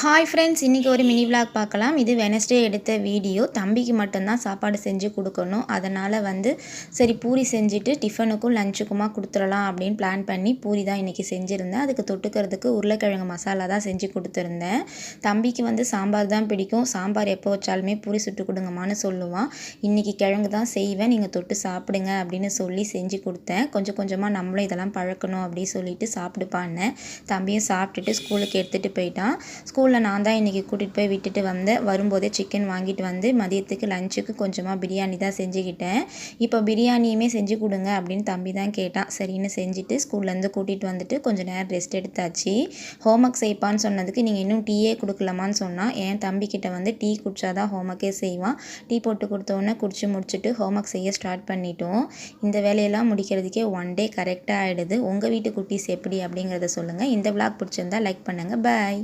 Hi friends, இன்றைக்கி ஒரு mini vlog பார்க்கலாம். இது வெனஸ்டே எடுத்த வீடியோ. தம்பிக்கு மட்டும்தான் சாப்பாடு செஞ்சு கொடுக்கணும். அதனால் சரி பூரி செஞ்சுட்டு டிஃபனுக்கும் லஞ்சுக்குமா கொடுத்துடலாம் அப்படின்னு பிளான் பண்ணி பூரி தான் இன்றைக்கி செஞ்சுருந்தேன். அதுக்கு தொட்டுக்கிறதுக்கு உருளைக்கிழங்கு மசாலா தான் செஞ்சு கொடுத்துருந்தேன். தம்பிக்கு சாம்பார் தான் பிடிக்கும். சாம்பார் எப்போ வச்சாலுமே பூரி சுட்டு கொடுங்கம்மான்னு சொல்லுவான். இன்றைக்கி கிழங்கு தான் செய்வேன், நீங்கள் தொட்டு சாப்பிடுங்க அப்படின்னு சொல்லி செஞ்சு கொடுத்தேன். கொஞ்சம் கொஞ்சமாக நம்மளும் இதெல்லாம் பழக்கணும் அப்படின்னு சொல்லிட்டு சாப்பிடுப்பான்னு தம்பியும் சாப்பிட்டுட்டு ஸ்கூலுக்கு எடுத்துகிட்டு போயிட்டான். ஸ்கூலில் நான் தான் இன்றைக்கி கூட்டிகிட்டு போய் விட்டுட்டு வந்தேன். வரும்போதே சிக்கன் வாங்கிட்டு வந்து மதியத்துக்கு லஞ்சுக்கு கொஞ்சமாக பிரியாணி தான் செஞ்சுக்கிட்டேன். இப்போ பிரியாணியுமே செஞ்சு கொடுங்க அப்படின்னு தம்பி தான் கேட்டான். சரின்னு செஞ்சுட்டு ஸ்கூல்லேருந்து கூட்டிகிட்டு வந்துட்டு கொஞ்சம் நேரம் ரெஸ்ட் எடுத்தாச்சு. ஹோம்ஒர்க் செய்ப்பான்னு சொன்னதுக்கு நீங்கள் இன்னும் டீயே கொடுக்கலாமான்னு சொன்னால், என் தம்பிக்கிட்ட டீ குடிச்சாதான் ஹோம்ஒர்க்கே செய்வான். டீ போட்டு கொடுத்தோன்னே குடிச்சு முடிச்சுட்டு ஹோம்ஒர்க் செய்ய ஸ்டார்ட் பண்ணிட்டோம். இந்த வேலையெல்லாம் முடிக்கிறதுக்கே ஒன் டே கரெக்டாக ஆகிடுது. உங்கள் வீட்டு குட்டீஸ் எப்படி அப்படிங்கிறத சொல்லுங்கள். இந்த விளாக் பிடிச்சிருந்தா லைக் பண்ணுங்கள். பாய்.